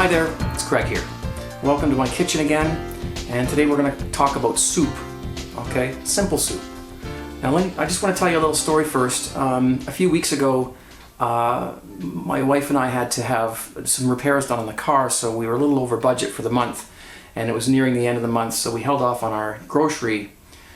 Hi there, it's Greg here. Welcome to my kitchen again, and today we're going to talk about soup, okay? Simple soup. Now I just want to tell you a little story first. A few weeks ago, my wife and I had to have some repairs done on the car, so we were a little over budget for the month, and it was nearing the end of the month, so we held off on our grocery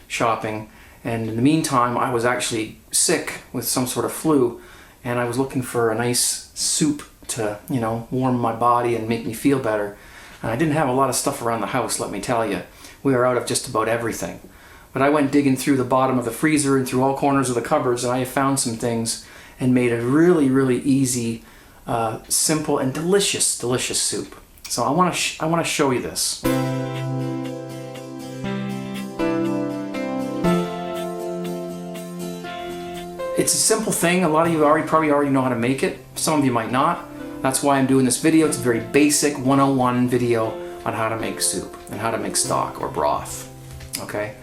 shopping, and in the meantime I was actually sick with some sort of flu, and I was looking for a nice soup to, you know, warm my body and make me feel better. And I didn't have a lot of stuff around the house, let me tell you. We were out of just about everything. But I went digging through the bottom of the freezer and through all corners of the cupboards, and I found some things and made a really easy, simple and delicious soup. So I want to show you this. It's a simple thing. A lot of you probably already know how to make it. Some of you might not. That's why I'm doing this video. It's a very basic 101 video on how to make soup and how to make stock or broth. Okay.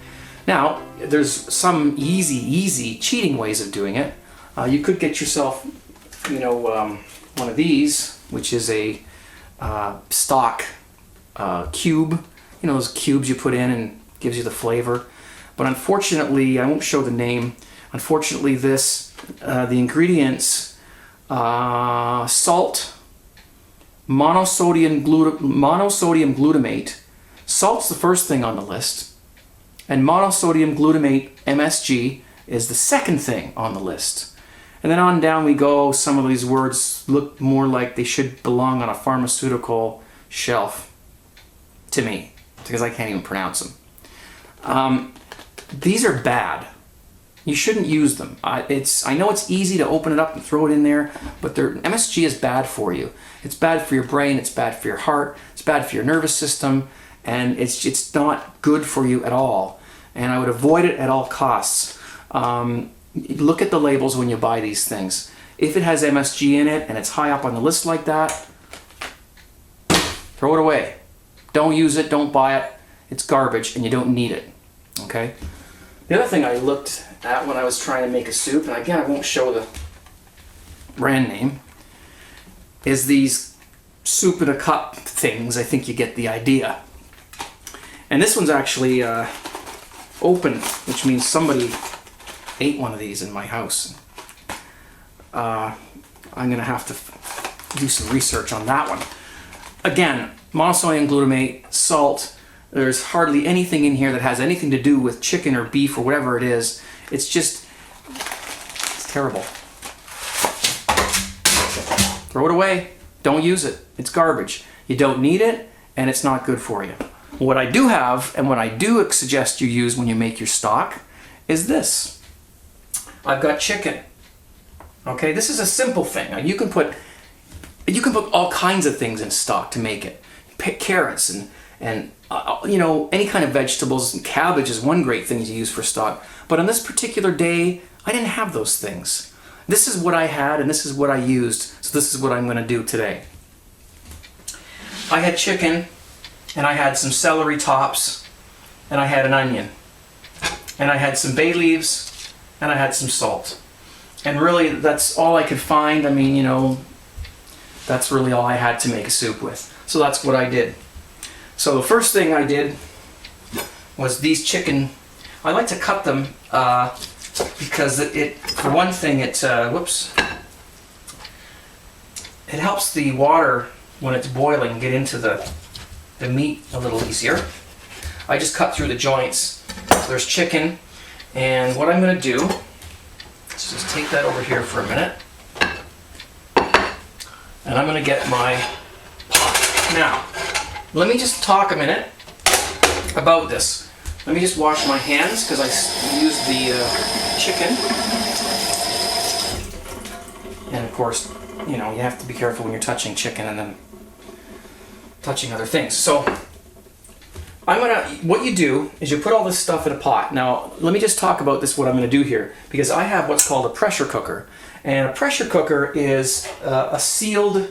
Now, there's some easy cheating ways of doing it. You could get yourself, you know, one of these, which is a stock cube. You know, those cubes you put in and gives you the flavor. But unfortunately, I won't show the name. Unfortunately, the ingredients, salt, monosodium glutamate. Salt's the first thing on the list, and monosodium glutamate, MSG, is the second thing on the list. And then on down we go. Some of these words look more like they should belong on a pharmaceutical shelf to me, because I can't even pronounce them. These are bad. You shouldn't use them. I know it's easy to open it up and throw it in there, but MSG is bad for you. It's bad for your brain, it's bad for your heart, it's bad for your nervous system, and it's not good for you at all. And I would avoid it at all costs. Look at the labels when you buy these things. If it has MSG in it and it's high up on the list like that, throw it away. Don't use it, don't buy it. It's garbage and you don't need it. Okay? The other thing I looked at when I was trying to make a soup, and again I won't show the brand name, is these soup in a cup things. I think you get the idea. And this one's actually open, which means somebody ate one of these in my house. I'm going to have to do some research on that one. Again, monosodium glutamate, salt. There's hardly anything in here that has anything to do with chicken or beef or whatever it is. It's terrible. Throw it away. Don't use it. It's garbage. You don't need it, and it's not good for you. What I do have, and what I do suggest you use when you make your stock, is this. I've got chicken. Okay, this is a simple thing. Now, you can put all kinds of things in stock to make it. Pick carrots and you know, any kind of vegetables, and cabbage is one great thing to use for stock. But on this particular day, I didn't have those things. This is what I had, and this is what I used, so this is what I'm going to do today. I had chicken, and I had some celery tops, and I had an onion, and I had some bay leaves, and I had some salt. And really, that's all I could find. I mean, you know, that's really all I had to make a soup with. So that's what I did. So the first thing I did was these chicken. I like to cut them because for one thing, it helps the water when it's boiling get into the meat a little easier. I just cut through the joints. So there's chicken, and what I'm going to do is just take that over here for a minute, and I'm going to get my pot. Now, let me just talk a minute about this. Let me just wash my hands because I used the chicken. And of course, you know, you have to be careful when you're touching chicken and then touching other things. So what you do is you put all this stuff in a pot. Now, let me just talk about this, what I'm going to do here, because I have what's called a pressure cooker. And a pressure cooker is a sealed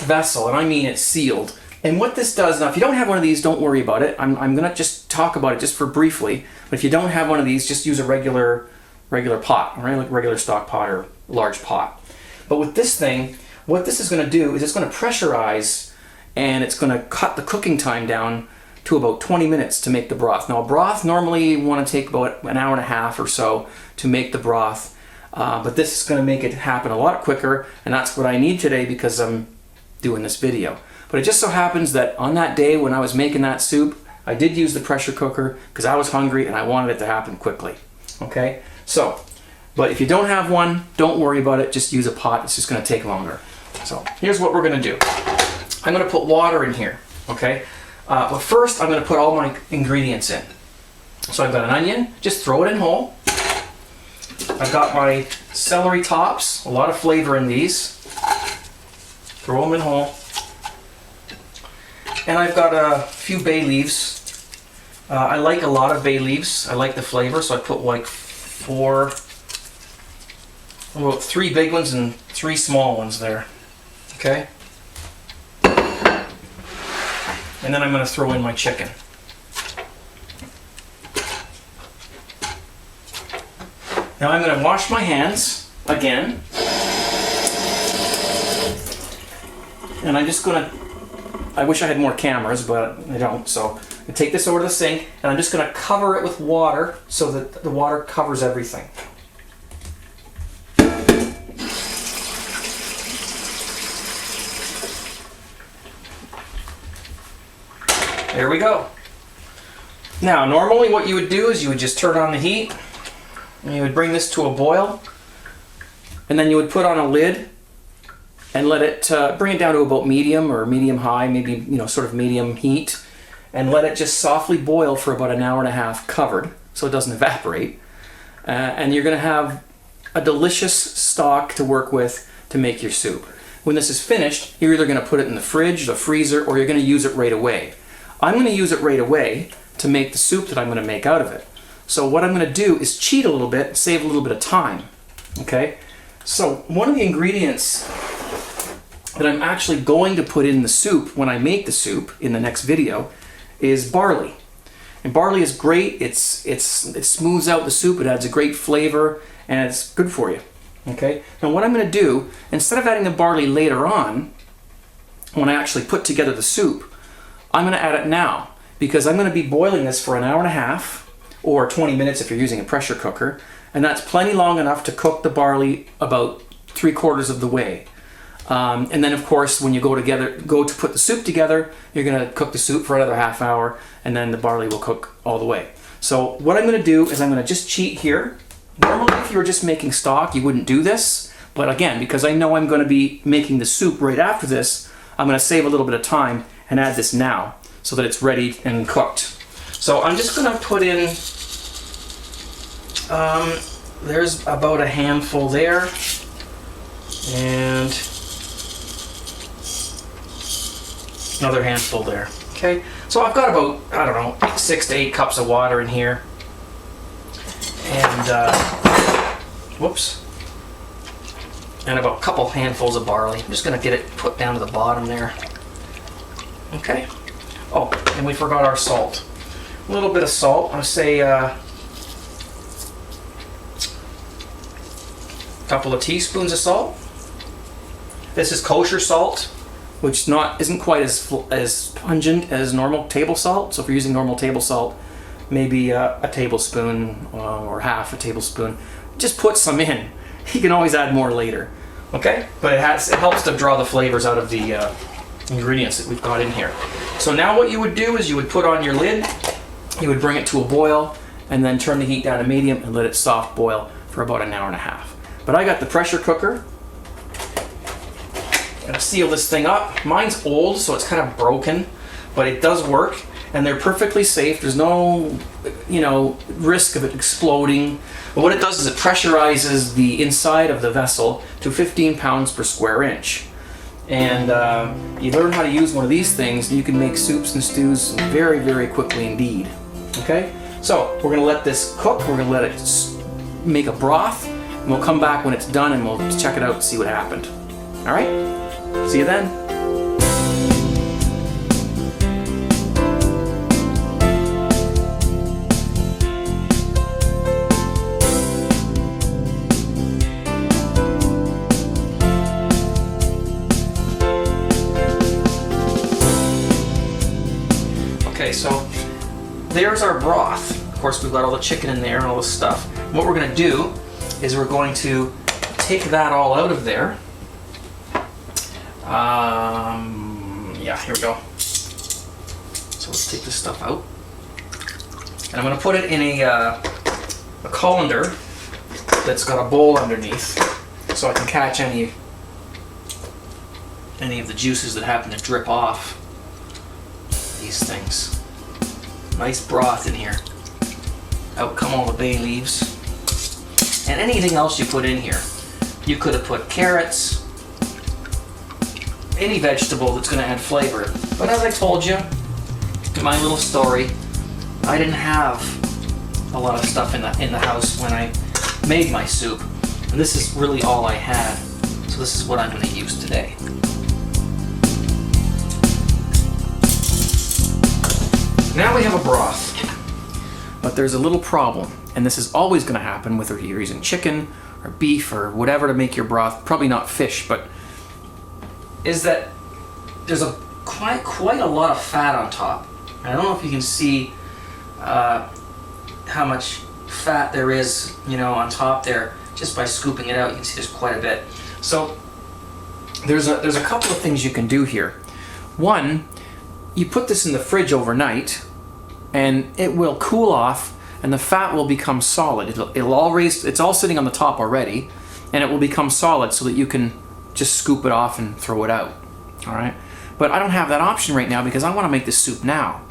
vessel, and I mean it's sealed. And what this does, now if you don't have one of these, don't worry about it. I'm going to just talk about it just for briefly. But if you don't have one of these, just use a regular pot, right? Like regular stock pot or large pot. But with this thing, what this is going to do is it's going to pressurize and it's going to cut the cooking time down to about 20 minutes to make the broth. Now, broth normally you want to take about an hour and a half or so to make the broth, but this is going to make it happen a lot quicker, and that's what I need today because I'm doing this video. But it just so happens that on that day when I was making that soup, I did use the pressure cooker because I was hungry and I wanted it to happen quickly. Okay, so, but if you don't have one, don't worry about it, just use a pot, it's just going to take longer. So here's what we're going to do. I'm going to put water in here, okay? But first I'm going to put all my ingredients in. So I've got an onion, just throw it in whole. I've got my celery tops, a lot of flavor in these. Throw them in whole. And I've got a few bay leaves. I like a lot of bay leaves. I like the flavor, so I put like 3 big ones and 3 small ones there. Okay? And then I'm going to throw in my chicken. Now I'm going to wash my hands again. And I'm just going to, I wish I had more cameras, but I don't, so I take this over to the sink and I'm just going to cover it with water so that the water covers everything. There we go. Now, normally what you would do is you would just turn on the heat and you would bring this to a boil, and then you would put on a lid and let it bring it down to about medium or medium high, maybe sort of medium heat, and let it just softly boil for about an hour and a half covered so it doesn't evaporate. And you're going to have a delicious stock to work with to make your soup. When this is finished, you're either going to put it in the fridge, the freezer, or you're going to use it right away. I'm going to use it right away to make the soup that I'm going to make out of it. So what I'm going to do is cheat a little bit, save a little bit of time. Okay? So one of the ingredients that I'm actually going to put in the soup when I make the soup in the next video is barley. And barley is great. It smooths out the soup. It adds a great flavor, and it's good for you. Okay? Now what I'm going to do, instead of adding the barley later on, when I actually put together the soup, I'm going to add it now, because I'm going to be boiling this for an hour and a half, or 20 minutes if you're using a pressure cooker, and that's plenty long enough to cook the barley about 3/4 of the way. And then of course when you go to put the soup together, you're going to cook the soup for another half hour, and then the barley will cook all the way. So what I'm going to do is I'm going to just cheat here. Normally if you were just making stock, you wouldn't do this, but again, because I know I'm going to be making the soup right after this, I'm going to save a little bit of time and add this now so that it's ready and cooked. So I'm just going to put in, there's about a handful there, and another handful there. Okay, so I've got about, I don't know, 6 to 8 cups of water in here, and and about a couple handfuls of barley. I'm just going to get it put down to the bottom there. Okay. Oh, and we forgot our salt. A little bit of salt. I would say a couple of teaspoons of salt. This is kosher salt, which isn't quite as pungent as normal table salt. So if you're using normal table salt, maybe a tablespoon or half a tablespoon. Just put some in. You can always add more later. Okay? But it helps to draw the flavors out of the ingredients that we've got in here. So now what you would do is you would put on your lid, you would bring it to a boil, and then turn the heat down to medium and let it soft boil for about an hour and a half. But I got the pressure cooker. I'm gonna seal this thing up. Mine's old, so it's kind of broken, but it does work, and they're perfectly safe. There's no, risk of it exploding. But what it does is it pressurizes the inside of the vessel to 15 pounds per square inch. And you learn how to use one of these things, and you can make soups and stews very, very quickly indeed. Okay? So we're going to let this cook. We're going to let it make a broth, and we'll come back when it's done and we'll check it out and see what happened. All right? See you then. Okay, so there's our broth. Of course, we've got all the chicken in there and all this stuff. What we're gonna do is we're going to take that all out of there. Yeah, here we go. So let's take this stuff out. And I'm gonna put it in a colander that's got a bowl underneath so I can catch any of the juices that happen to drip off these things. Nice broth in here. Out come all the bay leaves. And anything else you put in here. You could have put carrots, any vegetable that's going to add flavor. But as I told you in my little story, I didn't have a lot of stuff in the house when I made my soup. And this is really all I had. So this is what I'm going to use today. Now we have a broth. But there's a little problem, and this is always going to happen whether you're using chicken or beef or whatever to make your broth, probably not fish, but is that there's quite a lot of fat on top. I don't know if you can see how much fat there is, on top there. Just by scooping it out, you can see there's quite a bit. So there's a couple of things you can do here. One, you put this in the fridge overnight, and it will cool off, and the fat will become solid. It's all sitting on the top already, and it will become solid so that you can just scoop it off and throw it out. All right, but I don't have that option right now because I want to make this soup now.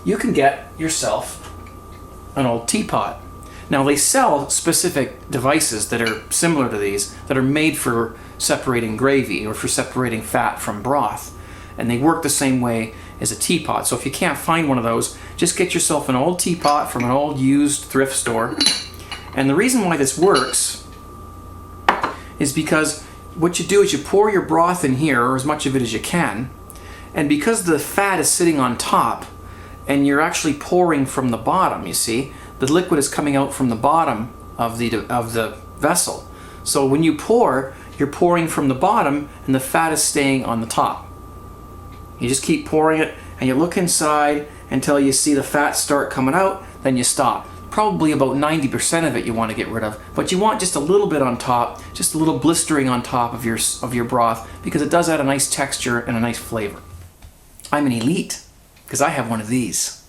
You can get yourself an old teapot. Now they sell specific devices that are similar to these that are made for separating gravy or for separating fat from broth, and they work the same way as a teapot. So if you can't find one of those, just get yourself an old teapot from an old used thrift store. And the reason why this works is because what you do is you pour your broth in here, or as much of it as you can, and because the fat is sitting on top and you're actually pouring from the bottom, you see, the liquid is coming out from the bottom of the vessel. So when you pour, you're pouring from the bottom and the fat is staying on the top. You just keep pouring it and you look inside until you see the fat start coming out, then you stop. Probably about 90% of it you want to get rid of, but you want just a little bit on top, just a little blistering on top of your broth, because it does add a nice texture and a nice flavor. I'm an elite because I have one of these.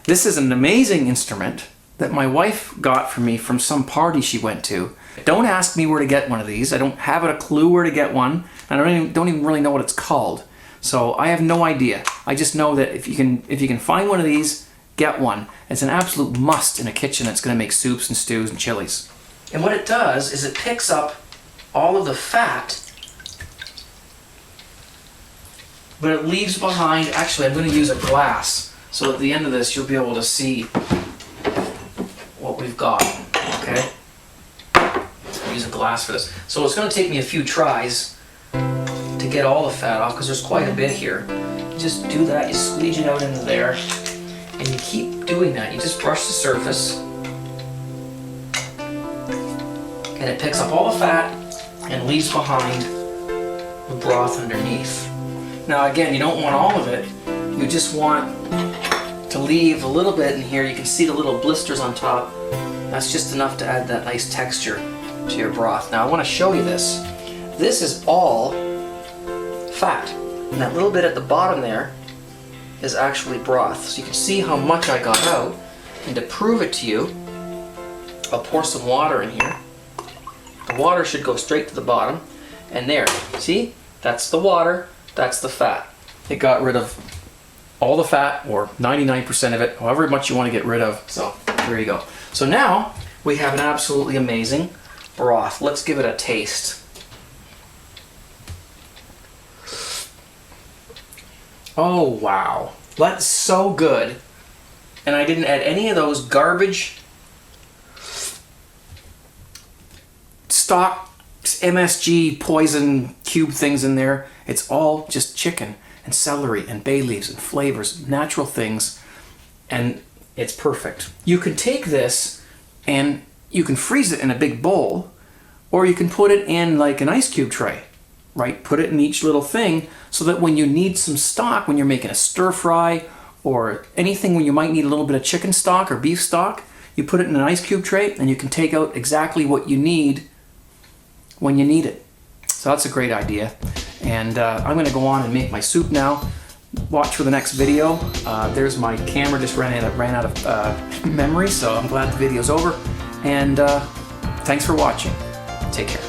This is an amazing instrument that my wife got for me from some party she went to. Don't ask me where to get one of these. I don't have a clue where to get one. I don't even really know what it's called. So I have no idea. I just know that if you can find one of these, get one. It's an absolute must in a kitchen that's going to make soups and stews and chilies. And what it does is it picks up all of the fat, but it leaves behind, actually I'm going to use a glass, so at the end of this you'll be able to see what we've got, okay? So use a glass for this. So it's going to take me a few tries to get all the fat off, because there's quite a bit here. You just do that, you squeeze it out into there, and you keep doing that. You just brush the surface, and it picks up all the fat and leaves behind the broth underneath. Now again, you don't want all of it. You just want to leave a little bit in here. You can see the little blisters on top. That's just enough to add that nice texture to your broth. Now I want to show you this. This is all fat. And that little bit at the bottom there is actually broth. So you can see how much I got out. And to prove it to you, I'll pour some water in here. The water should go straight to the bottom. And there, see? That's the water, that's the fat. It got rid of all the fat, or 99% of it, however much you want to get rid of. So there you go. So now we have an absolutely amazing broth. Let's give it a taste. Oh wow, that's so good. And I didn't add any of those garbage stock MSG poison cube things in there. It's all just chicken and celery and bay leaves and flavors, natural things, and it's perfect. You can take this and you can freeze it in a big bowl, or you can put it in like an ice cube tray, right? Put it in each little thing so that when you need some stock, when you're making a stir fry or anything, when you might need a little bit of chicken stock or beef stock, you put it in an ice cube tray and you can take out exactly what you need when you need it. So that's a great idea. And I'm going to go on and make my soup now. Watch for the next video. There's my camera, just ran out of memory, so I'm glad the video's over. And thanks for watching. Take care.